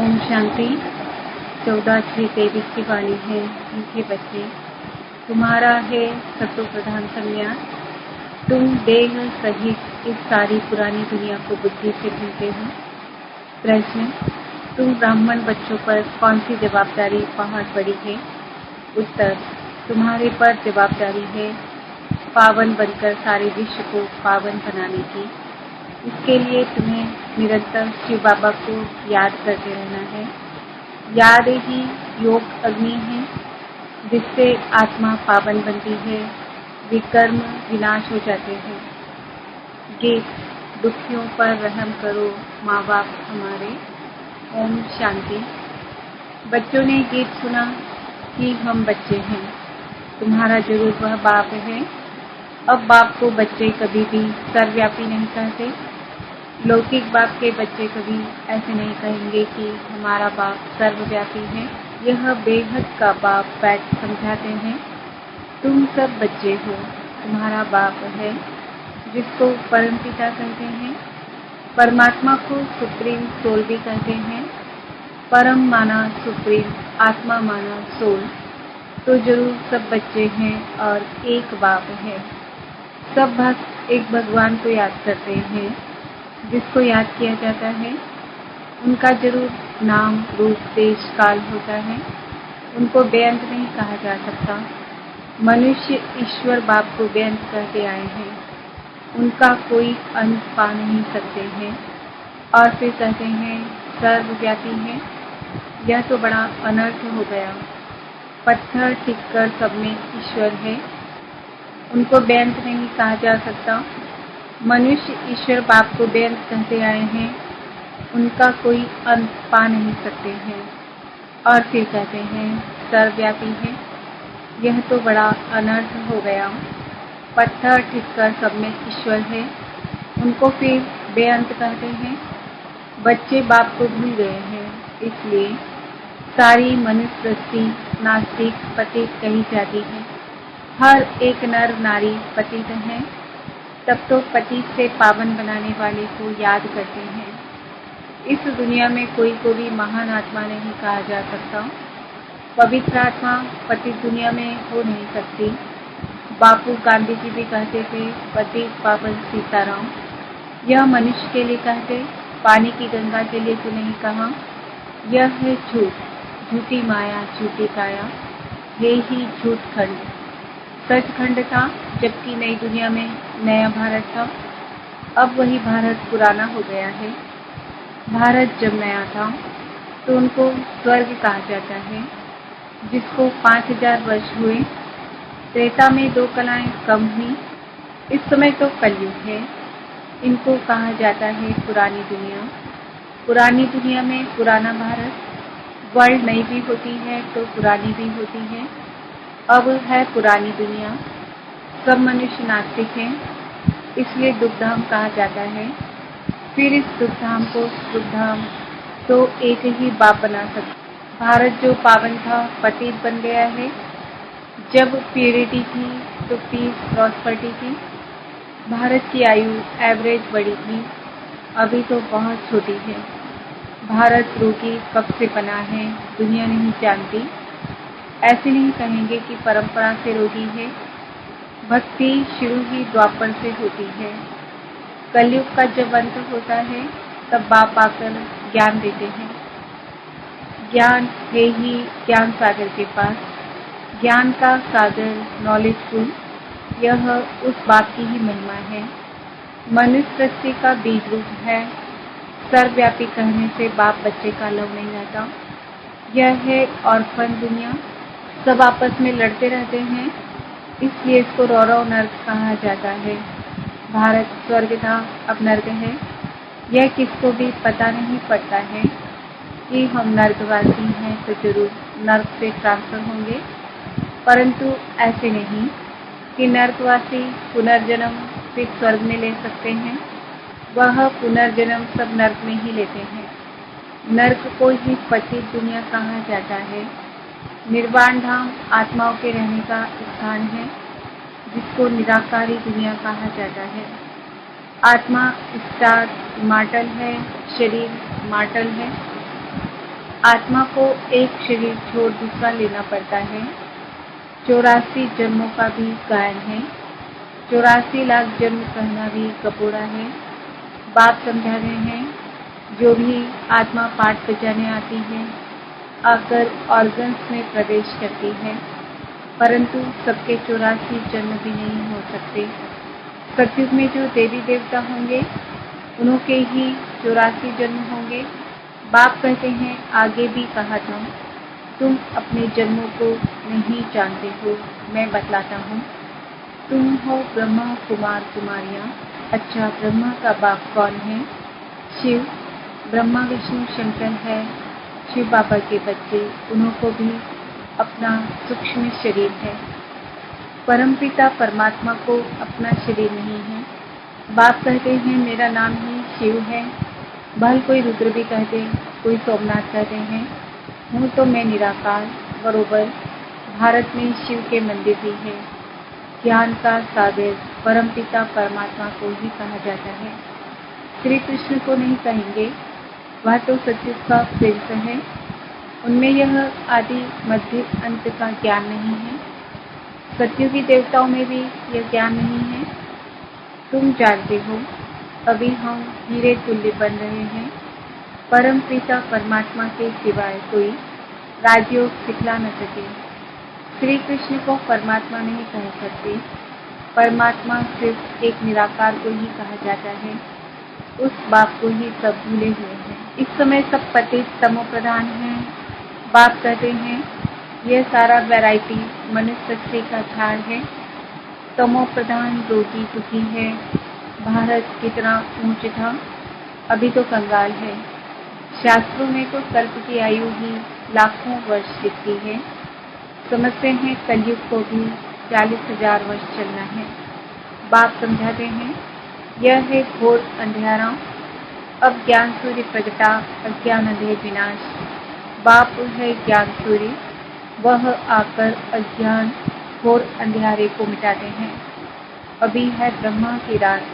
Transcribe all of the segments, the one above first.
ओम शांति। 14/6/23 की वाणी है। मीठे बच्चे, तुम्हारा है सत्व प्रधान संन्यास। तुम देह सहित इस सारी पुरानी दुनिया को बुद्धि से भूलते हो। प्रश्न, तुम ब्राह्मण बच्चों पर कौन सी जवाबदारी बहुत बड़ी है? उत्तर, तुम्हारे पर जवाबदारी है पावन बनकर सारे विश्व को पावन बनाने की। इसके लिए तुम्हें निरंतर शिव बाबा को याद करते रहना है। याद ही योग अग्नि है जिससे आत्मा पावन बनती है, विकर्म विनाश हो जाते हैं। गीत, दुखियों पर रहम करो माँ बाप हमारे। ओम शांति। बच्चों ने गीत सुना कि हम बच्चे हैं, तुम्हारा जरूर वह बाप है। अब बाप को बच्चे कभी भी सर्वव्यापी नहीं कहते। लौकिक बाप के बच्चे कभी ऐसे नहीं कहेंगे कि हमारा बाप सर्वव्यापी है। यह बेहद का बाप बैठ समझाते हैं। तुम सब बच्चे हो, तुम्हारा बाप है जिसको परमपिता कहते हैं। परमात्मा को सुप्रीम सोल भी कहते हैं। परम माना सुप्रीम, आत्मा माना सोल। तो जरूर सब बच्चे हैं और एक बाप है। सब भक्त एक भगवान को याद करते हैं। जिसको याद किया जाता है उनका जरूर नाम रूप देश काल होता है। उनको बेअंत नहीं कहा जा सकता। मनुष्य ईश्वर बाप को बेअंत कहते आए हैं। उनका कोई अंत पा नहीं सकते हैं और फिर कहते हैं सर्वव्यापी है। यह तो बड़ा अनर्थ हो गया। पत्थर टिककर सब में ईश्वर है, उनको बेअंत नहीं कहा जा सकता। मनुष्य ईश्वर बाप को बेअंत कहते आए हैं। उनका कोई अंत पा नहीं सकते हैं और फिर कहते हैं सर्वव्यापी है। यह तो बड़ा अनर्थ हो गया। पत्थर टिककर सब में ईश्वर है, उनको फिर बेअंत कहते हैं। बच्चे बाप को भूल गए हैं, इसलिए सारी मनुष्य सृष्टि नास्तिक पतित कही जाती है। हर एक नर नारी पतित है। तब तो पतित से पावन बनाने वाले को याद करते हैं। इस दुनिया में कोई को भी महान आत्मा नहीं कहा जा सकता। पवित्र आत्मा पतित दुनिया में हो नहीं सकती। बापू गांधी जी भी कहते थे पतित पावन सीताराम। यह मनुष्य के लिए कहते, पानी की गंगा के लिए तो नहीं कहा। यह है झूठ, झूठी माया झूठी काया, ये ही झूठ खंड। सचखंड था जबकि नई दुनिया में नया भारत था। अब वही भारत पुराना हो गया है। भारत जब नया था तो उनको स्वर्ग कहा जाता है, जिसको 5000 वर्ष हुए। त्रेता में 2 कलाएं कम हुई। इस समय तो कलयुग है। इनको कहा जाता है पुरानी दुनिया। पुरानी दुनिया में पुराना भारत। वर्ल्ड नई भी होती है तो पुरानी भी होती है। अब है पुरानी दुनिया। सब मनुष्य नास्तिक हैं, इसलिए दुखधाम कहा जाता है। फिर इस दुखधाम को सुखधाम तो एक ही बाप बना सकता। भारत जो पावन था पतित बन गया है। जब प्योरिटी थी तो पीस प्रॉस्पर्टी थी। भारत की आयु एवरेज बड़ी थी, अभी तो बहुत छोटी है। भारत रोगी कब से बना है दुनिया नहीं जानती। ऐसे नहीं कहेंगे कि परंपरा से रोगी है। भक्ति शुरू ही द्वापर से होती है। कलयुग का जब अंत होता है तब बाप आकर ज्ञान देते हैं। ज्ञान है ही ज्ञान सागर के पास। ज्ञान का सागर नॉलेजफुल, यह उस बाप की ही महिमा है। मनुष्य सृष्टि का बीज रूप है। सर्वव्यापी कहने से बाप बच्चे का लव नहीं रहता। यह है ऑर्फन दुनिया। सब आपस में लड़ते रहते हैं, इसलिए इसको रौरव नर्क कहा जाता है। भारत स्वर्ग था, अब नर्क है। यह किसको भी पता नहीं पड़ता है कि हम नर्कवासी हैं तो जरूर नर्क से ट्रांसफर होंगे, परंतु ऐसे नहीं कि नर्कवासी पुनर्जन्म फिर स्वर्ग में ले सकते हैं। वह पुनर्जन्म सब नर्क में ही लेते हैं। नर्क को ही पतित दुनिया कहा जाता है। निर्वाण धाम आत्माओं के रहने का स्थान है, जिसको निराकारी दुनिया कहा जाता है। आत्मा स्टार मार्टल है, शरीर मार्टल है। आत्मा को एक शरीर छोड़ दूसरा लेना पड़ता है। 84 जन्मों का भी गायन है। 84 लाख जन्म कहना भी कपोड़ा है। बाप समझा रहे हैं, जो भी आत्मा पाठ बजाने आती है आकर ऑर्गन्स में प्रवेश करती है, परंतु सबके 84 जन्म भी नहीं हो सकते। सतयुग में जो देवी देवता होंगे उनके ही 84 जन्म होंगे। बाप कहते हैं, आगे भी कहा था, तुम अपने जन्मों को नहीं जानते हो, मैं बतलाता हूँ। तुम हो ब्रह्मा कुमार कुमारियाँ। अच्छा, ब्रह्मा का बाप कौन है? शिव। ब्रह्मा विष्णु शंकर है शिव बाबा के बच्चे, उनको भी अपना सूक्ष्म शरीर है। परमपिता परमात्मा को अपना शरीर नहीं है। बाप कहते हैं, मेरा नाम ही शिव है। भल कोई रुद्र भी कहते, कोई सोमनाथ कहते हैं, हूँ तो मैं निराकार। बरोबर भारत में शिव के मंदिर भी है। ज्ञान का सागर परमपिता परमात्मा को ही कहा जाता है। श्री कृष्ण को नहीं कहेंगे, वह तो सतयुग का प्रिंस है। उनमें यह आदि मध्य अंत का ज्ञान नहीं है। सतयुगी देवताओं में भी यह ज्ञान नहीं है। तुम जानते हो, अभी हम हीरे तुल्य बन रहे हैं। परम पिता परमात्मा के सिवाय कोई राजयोग सिखला न सके। श्री कृष्ण को परमात्मा नहीं कह सकते। परमात्मा सिर्फ एक निराकार को ही कहा जाता है। उस बाप को ही सब भूले हुए हैं। इस समय सब पतित तमो प्रधान हैं। बाप कहते हैं, यह सारा वैरायटी मनुष्य का झाड़ है। तमो प्रधान रोगी दुखी है। भारत कितना ऊंच था, अभी तो कंगाल है। शास्त्रों में तो कल्प की आयु ही लाखों वर्ष दिखती है। समझते हैं कलयुग को भी 40,000 वर्ष चलना है। बाप समझाते हैं, यह है घोर अंधेरा, अब ज्ञान सूर्य प्रगटा, अज्ञान अंधेर विनाश। बाप है ज्ञान सूर्य, वह आकर अज्ञान घोर अंधेरे को मिटाते हैं। अभी है ब्रह्मा की रात।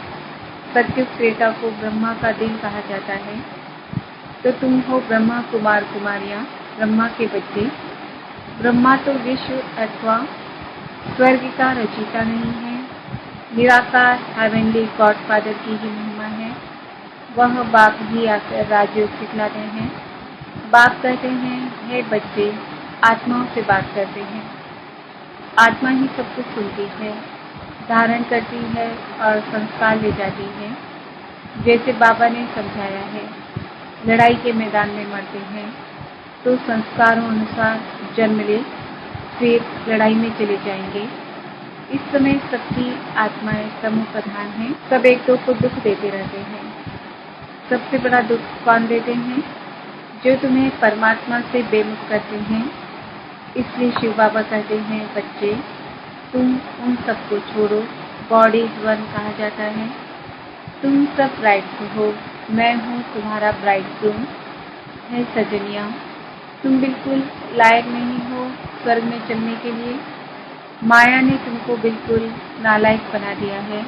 सत्युग त्रेता को ब्रह्मा का दिन कहा जाता है। तो तुम हो ब्रह्मा कुमार कुमारियाँ, ब्रह्मा के बच्चे। ब्रह्मा तो विश्व अथवा स्वर्ग का रचयिता नहीं है। निराकार हेवनली गॉडफादर की ही महिमा है। वह बाप ही आकर राजयोग सिखलाते हैं। बाप कहते हैं, हे बच्चे, आत्माओं से बात करते हैं। आत्मा ही सब कुछ सुनती है, धारण करती है और संस्कार ले जाती है। जैसे बाबा ने समझाया है, लड़ाई के मैदान में मरते हैं तो संस्कारों अनुसार जन्म ले, फिर लड़ाई में चले जाएंगे। इस समय सबकी आत्माएं समूह प्रधान हैं। सब एक दो को दुख देते रहते हैं। सबसे बड़ा दुख कौन देते हैं? जो तुम्हें परमात्मा से बेमुख करते हैं। इसलिए शिव बाबा कहते हैं, बच्चे तुम उन सबको छोड़ो। गॉड इज वन कहा जाता है। तुम सब ब्राइड्स हो, मैं हूँ तुम्हारा ब्राइडग्रूम। है सजनिया, तुम बिल्कुल लायक नहीं हो स्वर्ग में चलने के लिए। माया ने तुमको बिल्कुल नालायक बना दिया है।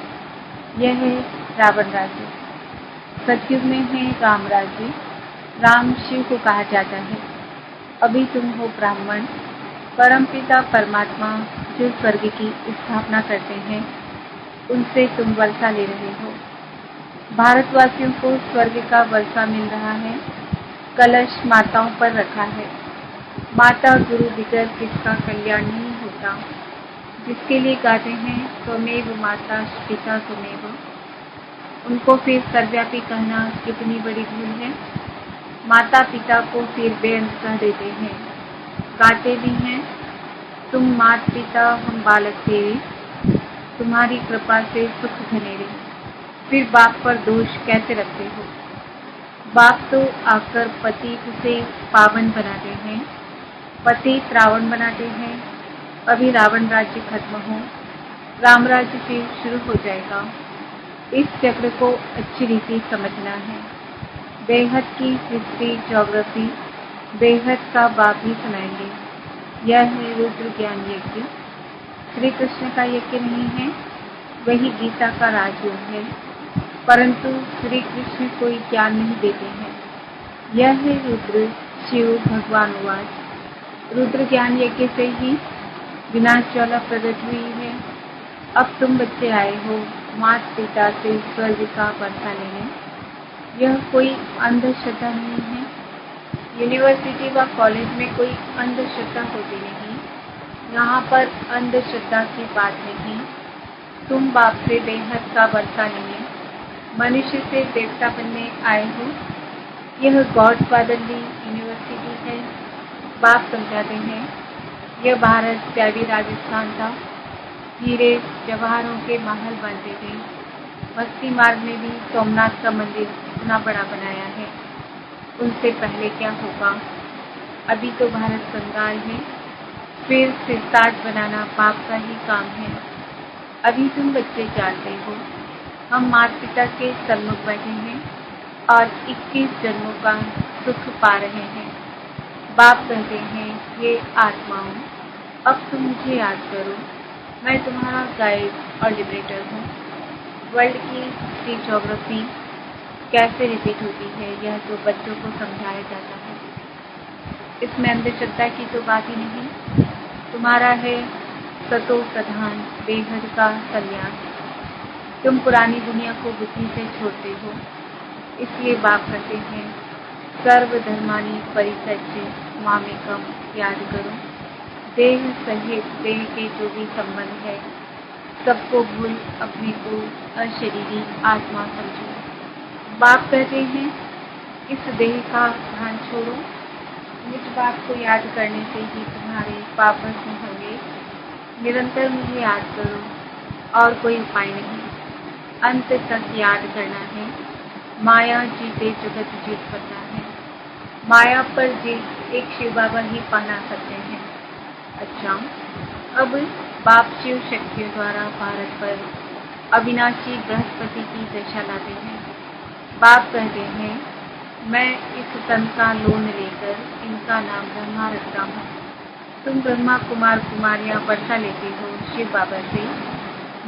यह है रावण राज्य। सतयुग में है राम राज्य। राम शिव को कहा जाता है। अभी तुम हो ब्राह्मण। परमपिता परमात्मा जो स्वर्ग की स्थापना करते हैं, उनसे तुम वर्षा ले रहे हो। भारतवासियों को स्वर्ग का वर्षा मिल रहा है। कलश माताओं पर रखा है। माता गुरु बिगर किसका कल्याण नहीं होता। जिसके लिए गाते हैं, स्वमेव माता पिता स्वमेव, उनको फिर सर्वव्यापी कहना कितनी बड़ी भूल है। माता पिता को फिर बेअंत कह देते हैं। गाते भी हैं, तुम मात पिता हम बालक तेरे, तुम्हारी कृपा से सुख घनेरे। फिर बाप पर दोष कैसे रखते हो? बाप तो आकर पतित से पावन बनाते हैं, पतित रावण बनाते हैं। अभी रावण राज्य खत्म हो, राम राज्य फिर शुरू हो जाएगा। इस चक्र को अच्छी रीति समझना है। बेहद की हिस्ट्री ज्योग्राफी बेहद का बाप ही सुनाएंगे। यह है रुद्र ज्ञान यज्ञ। श्री कृष्ण का यज्ञ नहीं है, वही गीता का राजयोग है, परंतु श्री कृष्ण कोई ज्ञान नहीं देते हैं। यह है रुद्र शिव भगवान उवाच। रुद्र ज्ञान यज्ञ से ही विनाश ज्वाला प्रकट हुई है। अब तुम बच्चे आए हो माता पिता से स्वर्ग का वर्षा लेने। यह कोई अंधश्रद्धा नहीं है। यूनिवर्सिटी व कॉलेज में कोई अंधश्रद्धा होती नहीं। यहाँ पर अंधश्रद्धा की बात नहीं। तुम बाप से बेहद का वर्षा लिए मनुष्य से देवता बनने आए हो। यह गॉड फादरली यूनिवर्सिटी है। बाप समझाते हैं यह भारत प्यारी राजस्थान था। हीरे जवाहरों के महल बनते थे। मस्ती मार्ग में भी सोमनाथ का मंदिर इतना बड़ा बनाया है। उनसे पहले क्या होगा? अभी तो भारत कंगाल है। फिर से ताज बनाना बाप का ही काम है। अभी तुम बच्चे जानते हो हम माता पिता के सन्मुख बैठे हैं और 21 जन्मों का सुख पा रहे हैं। बाप कहते हैं ये आत्माओं अब तुम मुझे याद करो। मैं तुम्हारा गाइड और लिबरेटर हूँ। वर्ल्ड की हिस्ट्री ज्योग्राफी कैसे रिपीट होती है यह तो बच्चों को समझाया जाता है। इसमें अंधश्रद्धा की तो बात ही नहीं। तुम्हारा है सतो प्रधान बेहद का संन्यास। तुम पुरानी दुनिया को बुद्धि से छोड़ते हो। इसलिए बाप कहते हैं सर्वधर्मानी परित्यज्य मामेकम याद करो। देह सहित देह के जो भी संबंध है सबको भूल अपने को अशरीरी आत्मा समझो। बाप कहते हैं इस देह का ध्यान छोड़ो। मुझ बाप को याद करने से ही तुम्हारे पाप भस्म होंगे। निरंतर मुझे याद करो और कोई उपाय नहीं। अंत तक याद करना है। माया जीते जगत जीत करना है। माया पर जीत एक शिव बाबा ही पाना सकते हैं। अच्छा, अब बाप शिव शक्तियों द्वारा भारत पर अविनाशी बृहस्पति की दशा लाते हैं। बाप कहते हैं मैं इस तन का लोन लेकर इनका नाम ब्रह्मा रखता हूँ। तुम ब्रह्मा कुमार कुमारियाँ वर्षा लेते हो शिव बाबा से।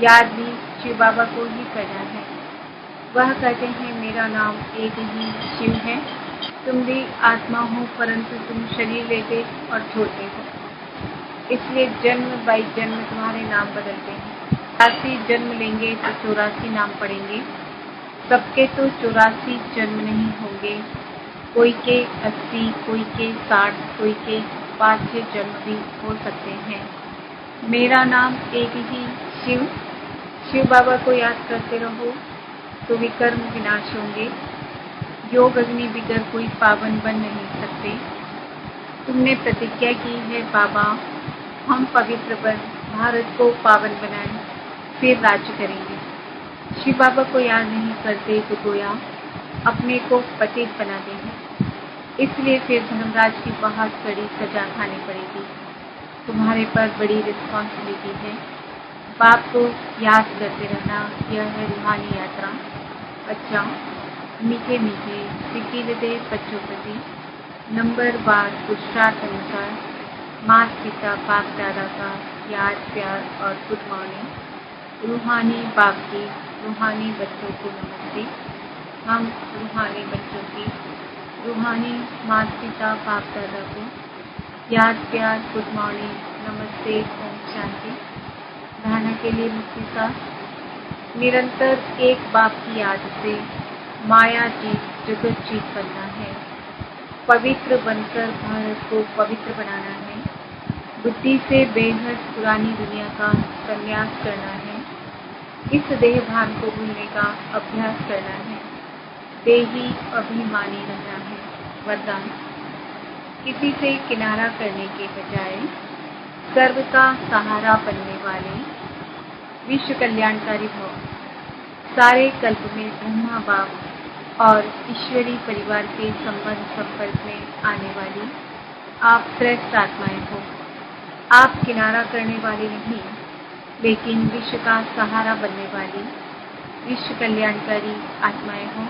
याद भी शिव बाबा को ही करना है। वह कहते हैं मेरा नाम एक ही शिव है। तुम भी आत्मा हो परंतु तुम शरीर लेते और छोड़ते हो। इसलिए जन्म बाई जन्म तुम्हारे नाम बदलते हैं। 84 जन्म लेंगे तो 84 नाम पड़ेंगे। सबके तो 84 जन्म नहीं होंगे। कोई के 80, कोई के 60, कोई के 5-6 जन्म भी हो सकते हैं। मेरा नाम एक ही शिव। शिव बाबा को याद करते रहो तो विकर्म विनाश होंगे। योग अग्नि बिगर कोई पावन बन नहीं सकते। तुमने प्रतिज्ञा की है बाबा हम पवित्र बन भारत को पावन बनाएं फिर राज्य करेंगे। शिव बाबा को याद नहीं करते तो गोया अपने को पतित बनाते हैं। इसलिए फिर धर्मराज की बहुत बड़ी सजा खानी पड़ेगी। तुम्हारे पर बड़ी रिस्पॉन्सिबिलिटी है। बाप को याद करते रहना यह है रूहानी यात्रा। अच्छा, मीठे मीठे सिक्की हृदय बच्चों प्रति नंबर वार पुरुषार्थ अनुसार माता पिता बाप दादा का याद प्यार और गुड मॉर्निंग। रूहानी बाप की रूहानी बच्चों को नमस्ते। हम रूहानी बच्चों की रूहानी माता पिता बाप दादा को याद प्यार गुड मॉर्निंग नमस्ते ओम शांति। धारणा के लिए मुक्ति साथ निरंतर एक बाप की याद से माया जीत जगत जीत बनना है। पवित्र बनकर भारत को पवित्र बनाना है। बुद्धि से बेहद पुरानी दुनिया का संन्यास करना है। इस देह भान को भूलने का अभ्यास करना है। देही अभिमानी रहना है। वरदान किसी से किनारा करने के बजाय सर्व का सहारा बनने वाले विश्व कल्याणकारी भव। सारे कल्प में ब्रह्मा बाप और ईश्वरी परिवार के संबंध संपर्क में आने वाली आप श्रेष्ठ आत्माएं हो। आप किनारा करने वाली नहीं लेकिन विश्व का सहारा बनने वाली विश्व कल्याणकारी आत्माएं हो।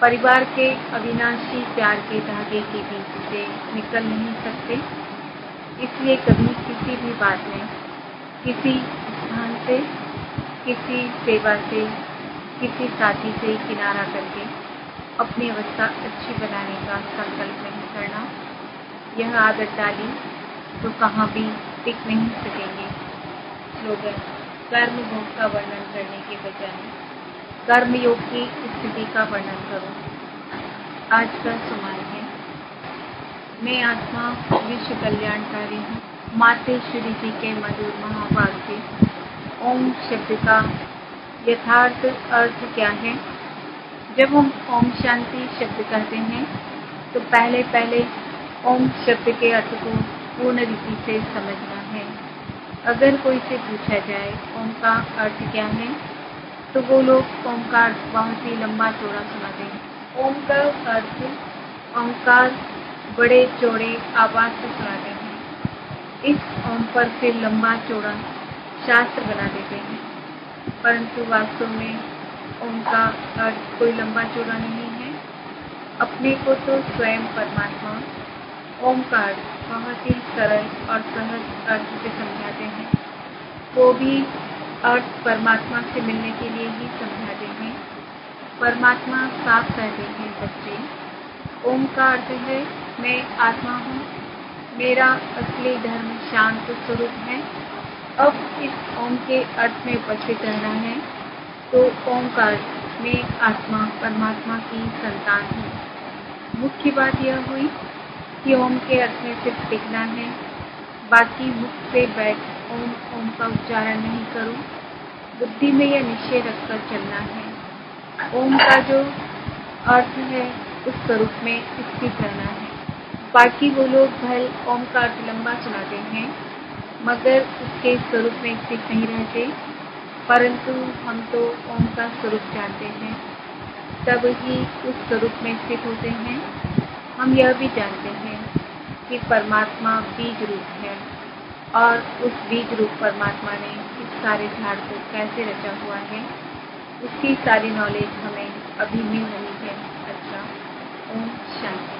परिवार के अविनाशी प्यार के धागे के बीच से निकल नहीं सकते। इसलिए कभी किसी भी बात में किसी स्थान से किसी सेवा से किसी साथी से किनारा करके अपनी अवस्था अच्छी बनाने का संकल्प लें। करना, यह आदत डाली तो कहाँ भी टिक नहीं सकेंगे। स्लोगन: कर्म भोग का वर्णन करने के बजाय कर्मयोग की स्थिति का वर्णन करो। आज का सवाल है, मैं आत्मा विश्व कल्याणकारी हूँ। मातेश्वरी जी के मधुर महावाक्य ओम शब्द का यथार्थ अर्थ क्या है? जब हम ओम शांति शब्द कहते हैं तो पहले ओम शब्द के अर्थ को पूर्ण रीति से समझना है। अगर कोई से पूछा जाए ओम का अर्थ क्या है, तो वो लोग ओम का अर्थ बहुत ही लंबा चौड़ा सुनाते हैं। ओम का अर्थ ओंकार बड़े चौड़े आवाज से सुनाते हैं। इस ओम पर फिर लंबा चौड़ा शास्त्र बना देते हैं, परंतु वास्तव में ओम का अर्थ कोई लंबा चौड़ा नहीं है। अपने को तो स्वयं परमात्मा ओम का अर्थ बहुत ही सरल और सहज अर्थ से समझाते हैं। वो भी अर्थ परमात्मा से मिलने के लिए ही समझाते हैं। परमात्मा साफ कहते हैं, बच्चे, ओम का अर्थ है मैं आत्मा हूँ, मेरा असली धर्म शांत स्वरूप है। अब इस ओम के अर्थ में उपस्थित रहना है, तो ओम का अर्थ मैं आत्मा परमात्मा की संतान हूँ। मुख्य बात यह हुई कि ओम के अर्थ में सिर्फ टिकना है, बाकी मुख से बैठ ओम ओम का उच्चारण नहीं करूँ। बुद्धि में यह निश्चय रखकर चलना है, ओम का जो अर्थ है उस स्वरूप में स्थित रहना है। बाकी वो लोग भले ओम का अर्थ लंबा सुनाते हैं, मगर उसके स्वरूप में स्थित नहीं रहते। परंतु हम तो ओम का स्वरूप जानते हैं, तब ही उस स्वरूप में स्थित होते हैं। हम यह भी जानते हैं कि परमात्मा बीज रूप है, और उस बीज रूप परमात्मा ने इस सारे झाड़ को कैसे रचा हुआ है, उसकी सारी नॉलेज हमें अभी मिल रही है। अच्छा, ओम शांति।